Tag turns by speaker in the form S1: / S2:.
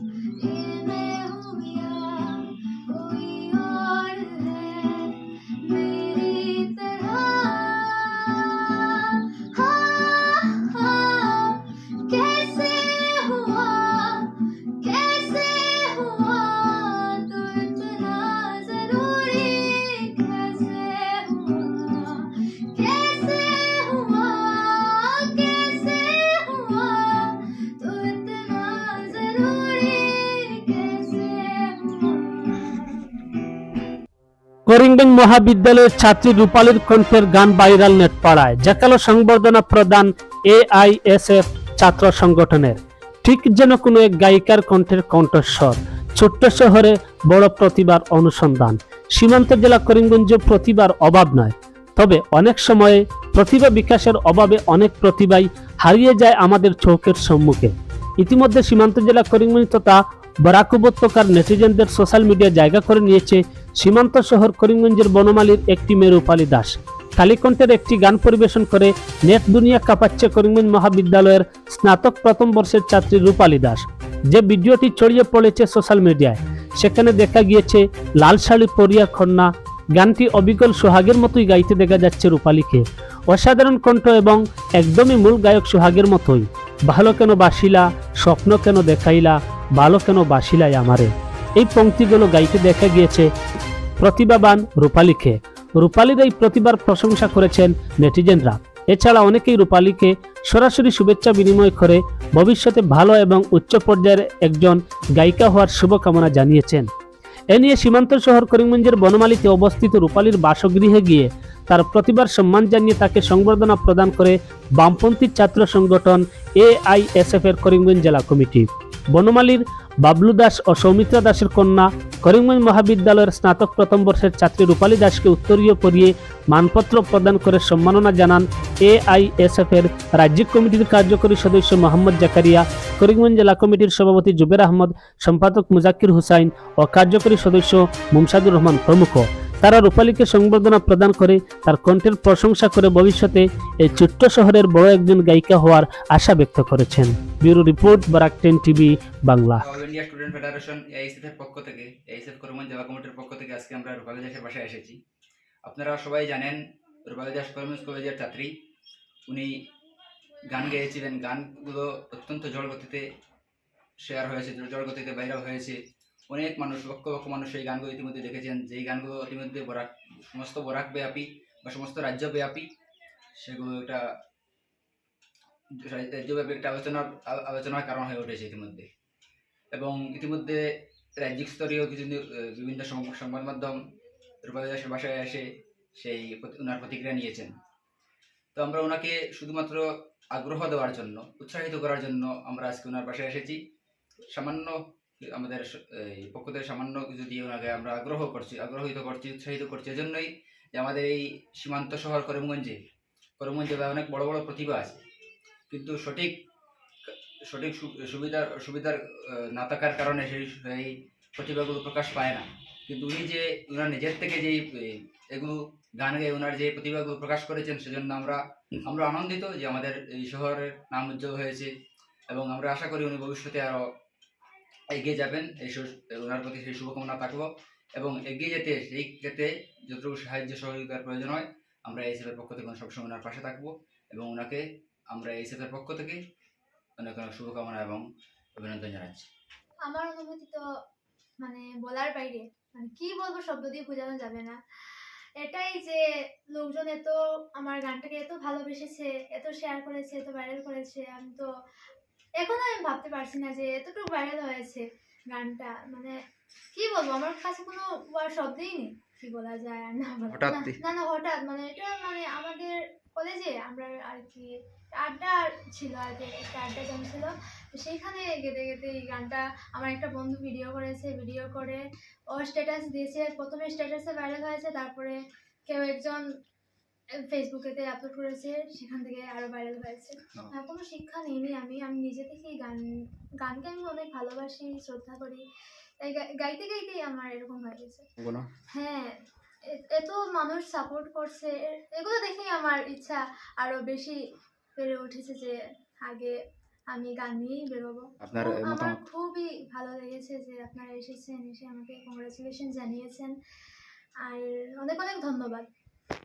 S1: ये मैं हूँ या कोई और है मेरी तरह। हाँ हाँ कैसे हुआ कैसे हुआ तू इतना जरूरी, कैसे हुआ कैसे हुआ कैसे हुआ तू इतना जरूरी, कैसे हुआ।
S2: করিমগঞ্জ মহাবিদ্যালয়ের ছাত্রী রূপালীর কণ্ঠের গান ভাইরাল নেট পাড়ায়। জাকালো সংবর্ধনা প্রদান এআইএসএফ ছাত্র সংগঠনের। ঠিক যেন কোনো এক গায়িকার কণ্ঠের কণ্ঠস্বর। ছোট্ট শহরে বড় প্রতিভার অনুসন্ধান। সীমান্ত জেলা করিমগঞ্জে প্রতিভার অভাব নয়, তবে অনেক সময়ে প্রতিভা বিকাশের অভাবে অনেক প্রতিভাই হারিয়ে যায় আমাদের চোখের সম্মুখে। ইতিমধ্যে সীমান্ত জেলা করিমগঞ্জ তথা বরাক উপত্যকার নেটিজেনদের সোশ্যাল মিডিয়া জায়গা করে নিয়েছে সীমান্ত শহর করিমগঞ্জের বনমালীর একটি মেয়ে রূপালী দাস। কালীকণ্ঠের একটি গান পরিবেশন করে নেট দুনিয়া কাঁপাচ্ছে করিমগঞ্জ মহাবিদ্যালয়ের স্নাতক প্রথম বর্ষের ছাত্রী রূপালী দাস। যে ভিডিওটি ছড়িয়ে পড়েছে সোশ্যাল মিডিয়ায়, সেখানে দেখা গিয়েছে লাল শাড়ি পরিয়া কন্যা। গানটি অবিকল সোহাগের মতোই গাইতে দেখা যাচ্ছে রূপালীকে। অসাধারণ কণ্ঠ এবং একদমই মূল গায়ক সোহাগের মতোই। ভালো কেন বাসিলা, স্বপ্ন কেন দেখাইলা, ভালো কেন বাসিলাই আমারে, এই পংক্তিগুলো গাইতে দেখা গিয়েছে প্রতিভাবান রূপালীকে। রূপালীর এই প্রতিভার প্রশংসা করেছেন নেটিজেনরা। এছাড়া অনেকেই রূপালীকে সরাসরি শুভেচ্ছা বিনিময় করে ভবিষ্যতে ভালো এবং উচ্চ পর্যায়ের একজন গায়িকা হওয়ার শুভকামনা জানিয়েছেন। এ নিয়ে সীমান্ত শহর করিমগঞ্জের বনমালীতে অবস্থিত রূপালীর বাসগৃহে গিয়ে তার প্রতিভার সম্মান জানিয়ে তাকে সংবর্ধনা প্রদান করে বামপন্থী ছাত্র সংগঠন এআইএসএফ এর করিমগঞ্জ জেলা কমিটি। বনমালীর বাবলু দাস ও সৌমিত্রা দাসের কন্যা করিমগঞ্জ মহাবিদ্যালয়ের স্নাতক প্রথম বর্ষের ছাত্রী রূপালী দাসকে উত্তরীয় পরিয়ে মানপত্র প্রদান করে সম্মাননা জানান এআইএসএফ এর রাজ্যিক কমিটির কার্যকরী সদস্য মোহাম্মদ জাকারিয়া, করিমগঞ্জ জেলা কমিটির সভাপতি জুবের আহমদ, সম্পাদক মুজাক্কির হুসাইন ও কার্যকরী সদস্য মুমসাদুর রহমান প্রমুখ। তারা রূপালীকে সংবর্ধনা প্রদান করে তার কণ্ঠের প্রশংসা করে ভবিষ্যতে এই ছোট্ট শহরের বড় একজন গায়িকা হওয়ার আশা ব্যক্ত করেছেন। Bureau report, Barak 10 TV Bangla.
S3: All India student federation AISF এর পক্ষ থেকে, এআইএসএফ করিমগঞ্জ জেলা কমিটির পক্ষ থেকে আজকে আমরা রূপালী দাসের বাসায় এসেছি। আপনারা সবাই জানেন রূপালী দাস করিমগঞ্জ কলেজের ছাত্রী। উনি গান গেয়েছিলেন, গানগুলো অত্যন্ত জড়গতিতে শেয়ার হয়েছে, জড়গতিতে ভাইরাল হয়েছে। অনেক মানুষ, লক্ষ লক্ষ মানুষ এই গানগুলো ইতিমধ্যে দেখেছেন। যেই গানগুলো ইতিমধ্যে সমস্ত বরাক ব্যাপী বা সমস্ত রাজ্য ব্যাপী, সেগুলো একটা রাজ্যব্যাপী একটা আলোচনার কারণ হয়ে উঠেছে ইতিমধ্যে। এবং ইতিমধ্যে রাজ্যিক স্তরীয় কিছু বিভিন্ন সংবাদ মাধ্যম রূপালী দাসের বাসায় এসে ওনার প্রতিক্রিয়া নিয়েছেন। তো আমরা ওনাকে শুধুমাত্র আগ্রহ দেওয়ার জন্য, উৎসাহিত করার জন্য আমরা আজকে ওনার বাসায় এসেছি। সামান্য আমাদের পক্ষ থেকে সামান্য কিছু দিয়ে ওনাকে আমরা আগ্রহিত করছি, উৎসাহিত করছি। এজন্যই যে আমাদের এই সীমান্ত শহর করিমগঞ্জে অনেক বড় বড় প্রতিভা আছে, কিন্তু সঠিক সুবিধার না থাকার কারণে সেই প্রতিভাগুলো প্রকাশ পায় না। কিন্তু উনি যে ওনার নিজের থেকে যেই এগুলো গান গেয়ে ওনার যে প্রতিভাগুলো প্রকাশ করেছেন, সেজন্য আমরা আনন্দিত যে আমাদের এই শহরের নাম উজ্জ্বল হয়েছে। এবং আমরা আশা করি উনি ভবিষ্যতে আরও এগিয়ে যাবেন। ওনার প্রতি সেই শুভকামনা থাকবো। এবং এগিয়ে যেতে সেই ক্ষেত্রে যতটুকু সাহায্য সহযোগিতার প্রয়োজন হয়, আমরা এআইএসএফের পক্ষ থেকে সবসময় ওনার পাশে থাকবো। এবং ওনাকে আমরা এআইএসএফের পক্ষ থেকে অনেক অনেক শুভকামনা এবং অভিনন্দন জানাচ্ছি।
S1: আমার অনুভূতি তো মানে বলার বাইরে, মানে কি বলবো, শব্দ দিয়ে বোঝানো যাবে না। এটাই যে লোকজন এত আমার গানটাকে এত ভালোবেসেছে, এত শেয়ার করেছে, এত ভাইরাল করেছে। আমি তো এখনো আমি ভাবতে পারছি না যে এতটুকু ভাইরাল হয়েছে গানটা। মানে কি বলবো, আমার কাছে কোনো শব্দই নেই কি বলা যায় আর না না হঠাৎ, মানে এটা মানে আমাদের কলেজে আমরা আর কি আড্ডা ছিল, আর কি একটা আড্ডা জমছিল। তো সেইখানে গেতে গেতে এই গানটা আমার একটা বন্ধু ভিডিও করেছে, ভিডিও করে ও স্ট্যাটাস দিয়েছে। প্রথমে স্ট্যাটাসে ভাইরাল হয়েছে, তারপরে কেউ একজন ফেসবুকেতে আপলোড করেছে, সেখান থেকে আরো ভাইরাল হয়েছে। কোনো শিক্ষা নিইনি আমি নিজে থেকেই গানকে আমি অনেক ভালোবাসি, শ্রদ্ধা করি, তাই গাইতে গাইতেই আমার এরকম হয়ে গেছে। হ্যাঁ, এত মানুষ সাপোর্ট করছে, এগুলো দেখেই আমার ইচ্ছা আরো বেশি বেড়ে উঠেছে যে আগে আমি গান নিয়েই বেরোবো। আমার খুবই ভালো হয়েছে যে আপনারা এসেছেন, এসে আমাকে কংগ্রাচুলেশন জানিয়েছেন। আর অনেক অনেক ধন্যবাদ।